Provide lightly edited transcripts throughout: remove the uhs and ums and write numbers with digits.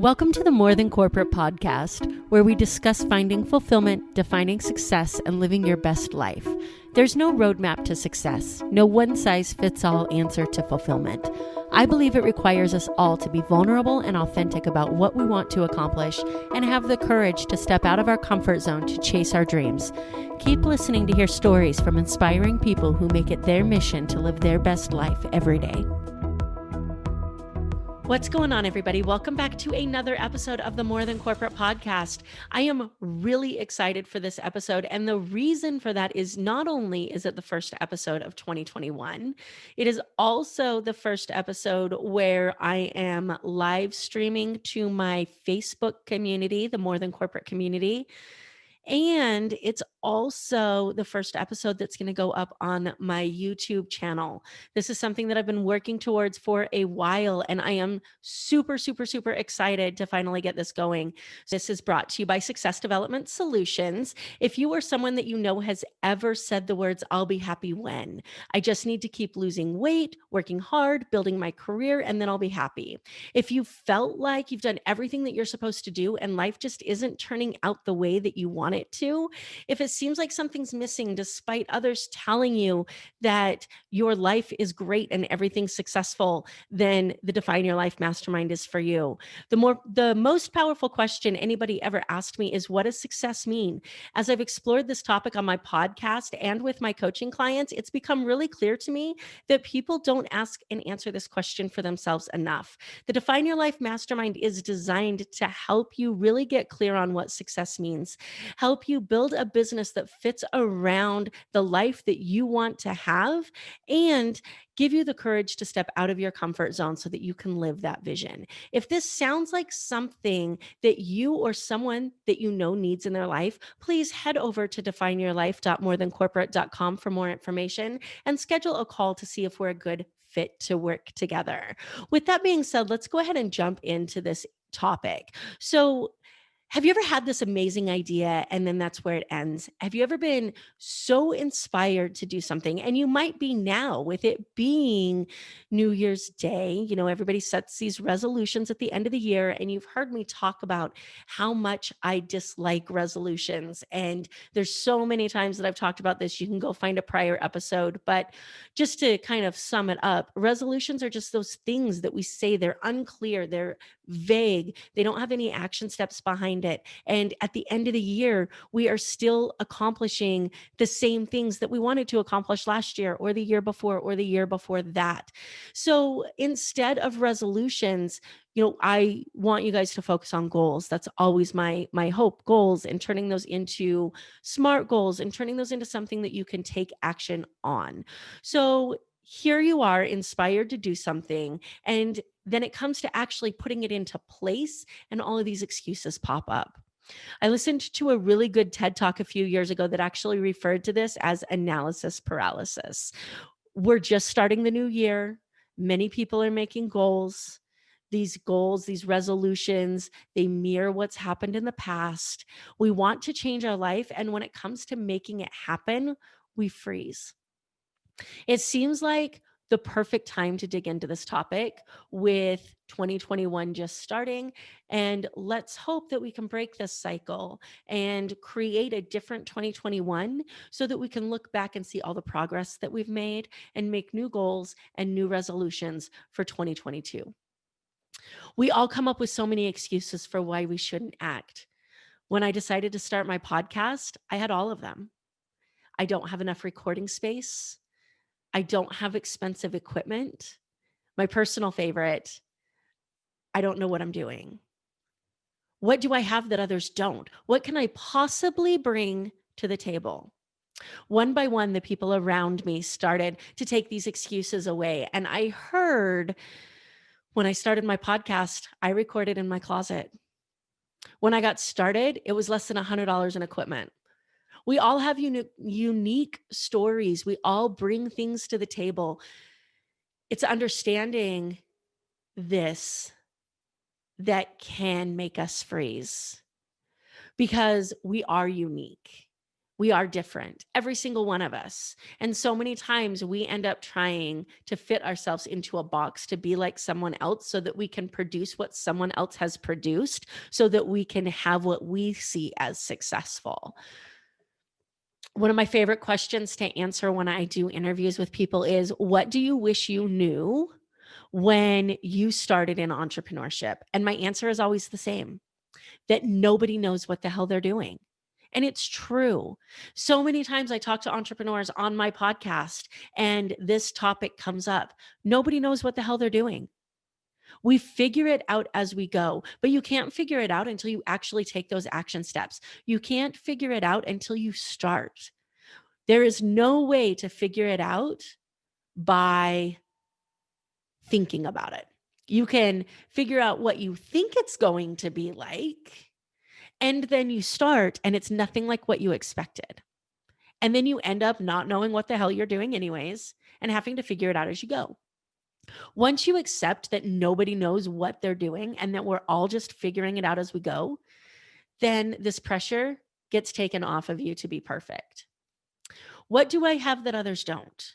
Welcome to the More Than Corporate podcast, where we discuss finding fulfillment, defining success, and living your best life. There's no roadmap to success, no one-size-fits-all answer to fulfillment. I believe it requires us all to be vulnerable and authentic about what we want to accomplish and have the courage to step out of our comfort zone to chase our dreams. Keep listening to hear stories from inspiring people who make it their mission to live their best life every day. What's going on, everybody? Welcome back to another episode of the More Than Corporate podcast. I am really excited for this episode, and the reason for that is not only is it the first episode of 2021, it is also the first episode where I am live streaming to my Facebook community, the More Than Corporate community. And it's also the first episode that's going to go up on my YouTube channel. This is something that I've been working towards for a while, and I am super excited to finally get this going. This is brought to you by Success Development Solutions. If you are someone that you know has ever said the words, "I'll be happy when," I just need to keep losing weight, working hard, building my career, and then I'll be happy. If you felt like you've done everything that you're supposed to do and life just isn't turning out the way that you want it to, if it seems like something's missing despite others telling you that your life is great and everything's successful, then the Define Your Life Mastermind is for you. The most powerful question anybody ever asked me is, what does success mean? As I've explored this topic on my podcast and with my coaching clients, it's become really clear to me that people don't ask and answer this question for themselves enough. The Define Your Life Mastermind is designed to help you really get clear on what success means, help you build a business that fits around the life that you want to have, and give you the courage to step out of your comfort zone so that you can live that vision. If this sounds like something that you or someone that you know needs in their life, please head over to defineyourlife.morethancorporate.com for more information and schedule a call to see if we're a good fit to work together. With that being said, let's go ahead and jump into this topic. So, have you ever had this amazing idea and then that's where it ends? Have you ever been so inspired to do something? And you might be now, with it being New Year's Day. You know, everybody sets these resolutions at the end of the year, and you've heard me talk about how much I dislike resolutions. And there's so many times that I've talked about this. You can go find a prior episode. But just to kind of sum it up, resolutions are just those things that we say. They're unclear, they're vague, they don't have any action steps behind it. And at the end of the year, we are still accomplishing the same things that we wanted to accomplish last year or the year before or the year before that. So instead of resolutions, I want you guys to focus on goals. That's always my hope, goals, and turning those into SMART goals and turning those into something that you can take action on. So here you are, inspired to do something, and then it comes to actually putting it into place, and all of these excuses pop up. I listened to a really good TED Talk a few years ago that actually referred to this as analysis paralysis. We're just starting the new year. Many people are making goals. These goals, these resolutions, they mirror what's happened in the past. We want to change our life, and when it comes to making it happen, we freeze. It seems like the perfect time to dig into this topic with 2021 just starting. And let's hope that we can break this cycle and create a different 2021 so that we can look back and see all the progress that we've made and make new goals and new resolutions for 2022. We all come up with so many excuses for why we shouldn't act. When I decided to start my podcast, I had all of them. I don't have enough recording space. I don't have expensive equipment. My personal favorite, I don't know what I'm doing. What do I have that others don't? What can I possibly bring to the table? One by one, the people around me started to take these excuses away. And I heard, when I started my podcast, I recorded in my closet. When I got started, it was less than $100 in equipment. We all have unique stories. We all bring things to the table. It's understanding this that can make us freeze, because we are unique. We are different, every single one of us. And so many times we end up trying to fit ourselves into a box to be like someone else so that we can produce what someone else has produced, so that we can have what we see as successful. One of my favorite questions to answer when I do interviews with people is, what do you wish you knew when you started in entrepreneurship? And my answer is always the same, that nobody knows what the hell they're doing. And it's true. So many times I talk to entrepreneurs on my podcast and this topic comes up. Nobody knows what the hell they're doing. We figure it out as we go, but you can't figure it out until you actually take those action steps. You can't figure it out until you start. There is no way to figure it out by thinking about it. You can figure out what you think it's going to be like, and then you start and it's nothing like what you expected. And then you end up not knowing what the hell you're doing anyways and having to figure it out as you go. Once you accept that nobody knows what they're doing and that we're all just figuring it out as we go, then this pressure gets taken off of you to be perfect. What do I have that others don't?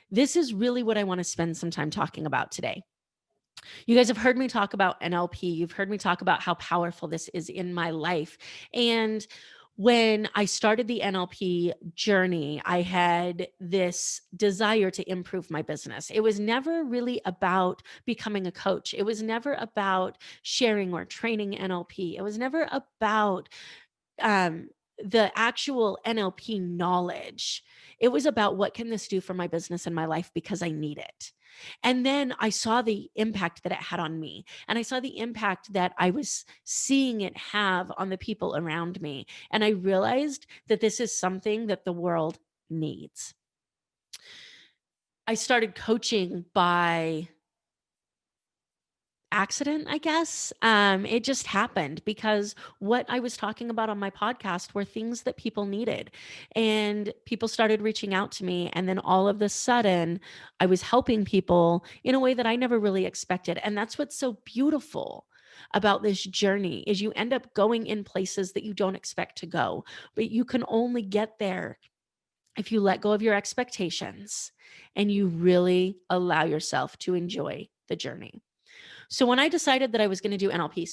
This is really what I want to spend some time talking about today. You guys have heard me talk about NLP. You've heard me talk about how powerful this is in my life. And when I started the NLP journey, I had this desire to improve my business. It was never really about becoming a coach. It was never about sharing or training NLP. It was never about um, the actual NLP knowledge. It was about, what can this do for my business and my life, because I need it. And then I saw the impact that it had on me. And I saw the impact that I was seeing it have on the people around me. And I realized that this is something that the world needs. I started coaching by accident, I guess. It just happened because what I was talking about on my podcast were things that people needed. And people started reaching out to me. And then all of a sudden, I was helping people in a way that I never really expected. And that's what's so beautiful about this journey, is you end up going in places that you don't expect to go. But you can only get there if you let go of your expectations and you really allow yourself to enjoy the journey. So when I decided that I was going to do NLP,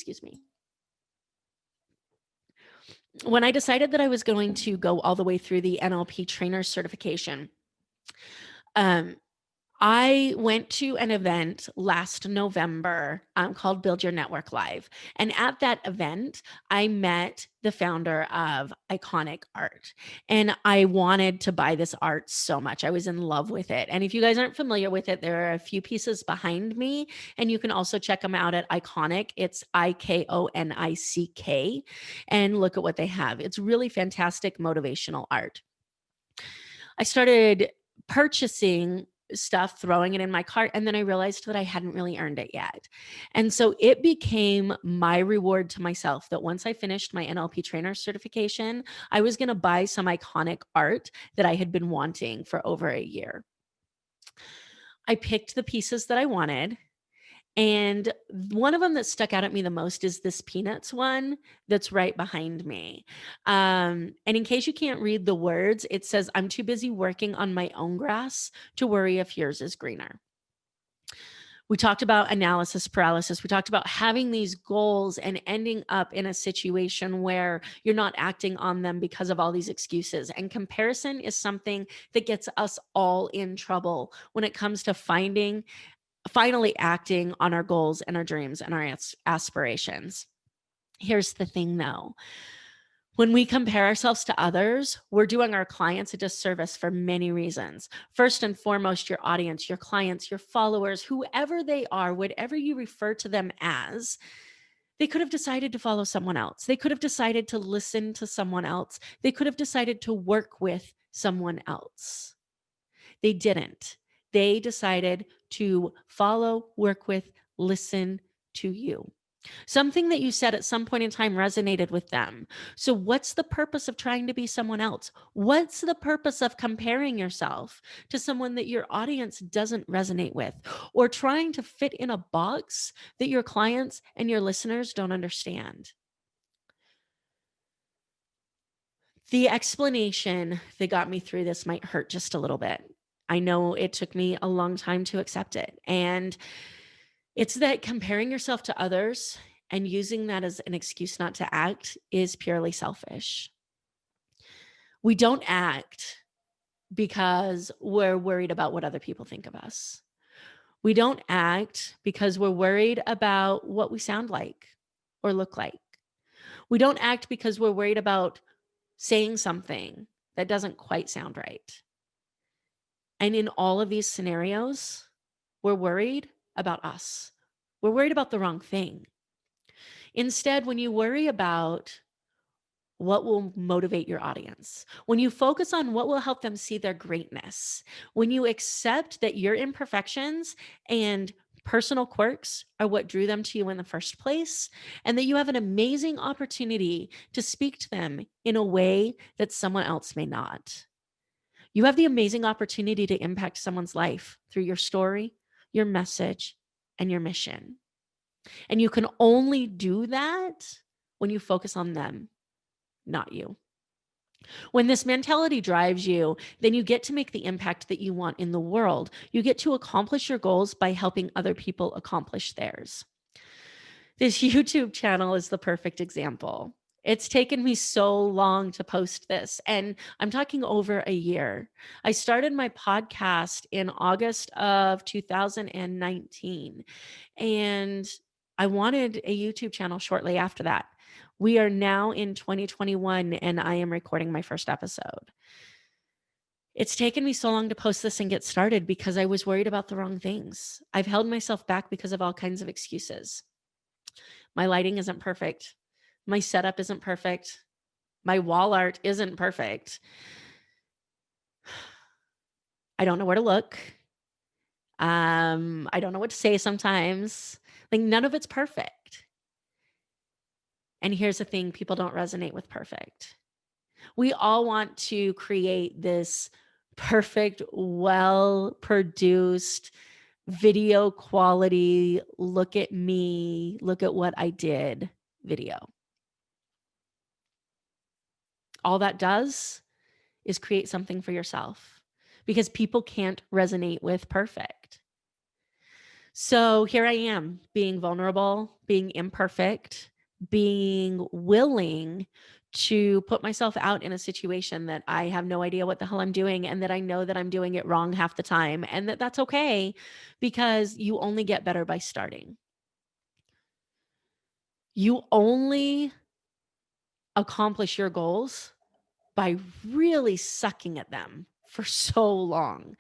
when I decided that I was going to go all the way through the NLP trainer certification, um, I went to an event last November called Build Your Network Live. And at that event, I met the founder of Iconic Art. And I wanted to buy this art so much. I was in love with it. And if you guys aren't familiar with it, there are a few pieces behind me. And you can also check them out at Iconic. It's IKONICK. And look at what they have. It's really fantastic motivational art. I started purchasing stuff, throwing it in my cart, and then I realized that I hadn't really earned it yet. And so it became my reward to myself that once I finished my NLP trainer certification, I was going to buy some iconic art that I had been wanting for over a year. I picked the pieces that I wanted. And one of them that stuck out at me the most is this Peanuts one that's right behind me. And in case you can't read the words, it says, "I'm too busy working on my own grass to worry if yours is greener." We talked about analysis paralysis. We talked about having these goals and ending up in a situation where you're not acting on them because of all these excuses. And comparison is something that gets us all in trouble when it comes to finally acting on our goals and our dreams and our aspirations. Here's the thing though. When we compare ourselves to others, we're doing our clients a disservice for many reasons. First and foremost, your audience, your clients, your followers, whoever they are, whatever you refer to them as, they could have decided to follow someone else. They could have decided to listen to someone else. They could have decided to work with someone else. They didn't. They decided to follow, work with, listen to you. Something that you said at some point in time resonated with them. So, what's the purpose of trying to be someone else? What's the purpose of comparing yourself to someone that your audience doesn't resonate with, or trying to fit in a box that your clients and your listeners don't understand? The explanation that got me through this might hurt just a little bit. I know it took me a long time to accept it. And it's that comparing yourself to others and using that as an excuse not to act is purely selfish. We don't act because we're worried about what other people think of us. We don't act because we're worried about what we sound like or look like. We don't act because we're worried about saying something that doesn't quite sound right. And in all of these scenarios, we're worried about us. We're worried about the wrong thing. Instead, when you worry about what will motivate your audience, when you focus on what will help them see their greatness, when you accept that your imperfections and personal quirks are what drew them to you in the first place, and that you have an amazing opportunity to speak to them in a way that someone else may not. You have the amazing opportunity to impact someone's life through your story, your message, and your mission. And you can only do that when you focus on them, not you. When this mentality drives you, then you get to make the impact that you want in the world. You get to accomplish your goals by helping other people accomplish theirs. This YouTube channel is the perfect example. It's taken me so long to post this, and I'm talking over a year. I started my podcast in August of 2019, and I wanted a YouTube channel shortly after that. We are now in 2021, and I am recording my first episode. It's taken me so long to post this and get started because I was worried about the wrong things. I've held myself back because of all kinds of excuses. My lighting isn't perfect. My setup isn't perfect. My wall art isn't perfect. I don't know where to look. I don't know what to say sometimes. Like, none of it's perfect. And here's the thing, people don't resonate with perfect. We all want to create this perfect, well-produced video quality, look at me, look at what I did video. All that does is create something for yourself because people can't resonate with perfect. So here I am being vulnerable, being imperfect, being willing to put myself out in a situation that I have no idea what the hell I'm doing, and that I know that I'm doing it wrong half the time, and that that's okay because you only get better by starting. You only accomplish your goals by really sucking at them for so long.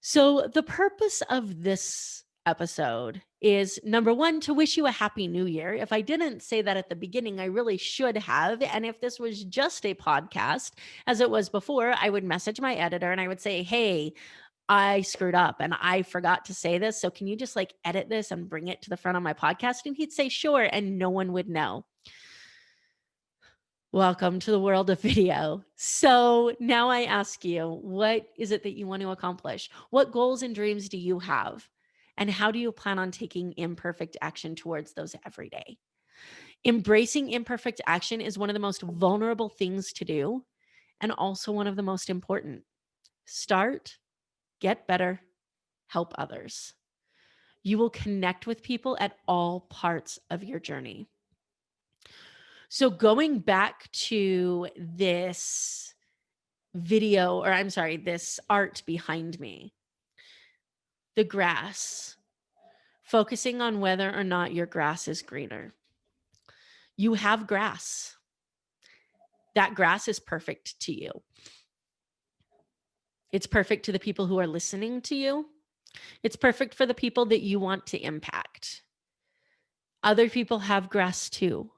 So the purpose of this episode is, number one, to wish you a happy new year. If I didn't say that at the beginning, I really should have. And if this was just a podcast, as it was before, I would message my editor and I would say, hey, I screwed up and I forgot to say this. So can you just like edit this and bring it to the front of my podcast? And he'd say, sure. And no one would know. Welcome to the world of video. So now I ask you, what is it that you want to accomplish? What goals and dreams do you have? And how do you plan on taking imperfect action towards those every day? Embracing imperfect action is one of the most vulnerable things to do, and also one of the most important. Start, get better, help others. You will connect with people at all parts of your journey. So going back to this video, or I'm sorry, this art behind me, the grass, focusing on whether or not your grass is greener. You have grass. That grass is perfect to you. It's perfect to the people who are listening to you. It's perfect for the people that you want to impact. Other people have grass too.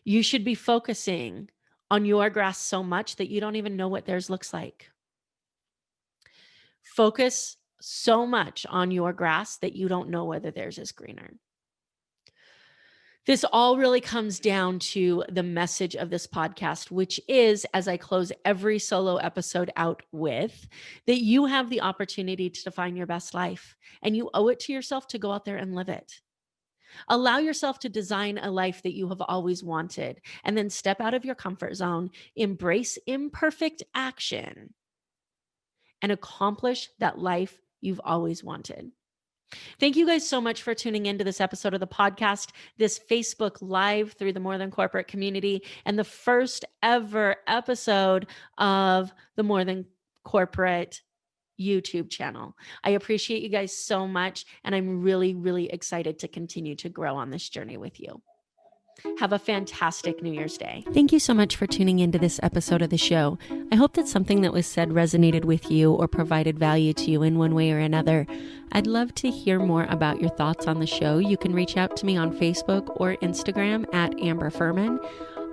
You should be focusing on your grass so much that you don't even know what theirs looks like. Focus so much on your grass that you don't know whether theirs is greener. This all really comes down to the message of this podcast, which is, as I close every solo episode out with, that you have the opportunity to define your best life, and you owe it to yourself to go out there and live it. Allow yourself to design a life that you have always wanted, and then step out of your comfort zone, embrace imperfect action, and accomplish that life you've always wanted. Thank you guys so much for tuning into this episode of the podcast, this Facebook Live through the More Than Corporate community, and the first ever episode of the More Than Corporate YouTube channel. I appreciate you guys so much, and I'm really, really excited to continue to grow on this journey with you. Have a fantastic New Year's Day. Thank you so much for tuning into this episode of the show. I hope that something that was said resonated with you or provided value to you in one way or another. I'd love to hear more about your thoughts on the show. You can reach out to me on Facebook or Instagram at Amber Fuhriman.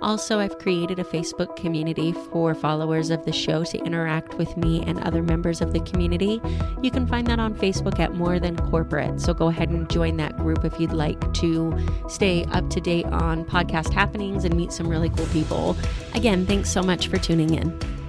Also, I've created a Facebook community for followers of the show to interact with me and other members of the community. You can find that on Facebook at More Than Corporate. So go ahead and join that group if you'd like to stay up to date on podcast happenings and meet some really cool people. Again, thanks so much for tuning in.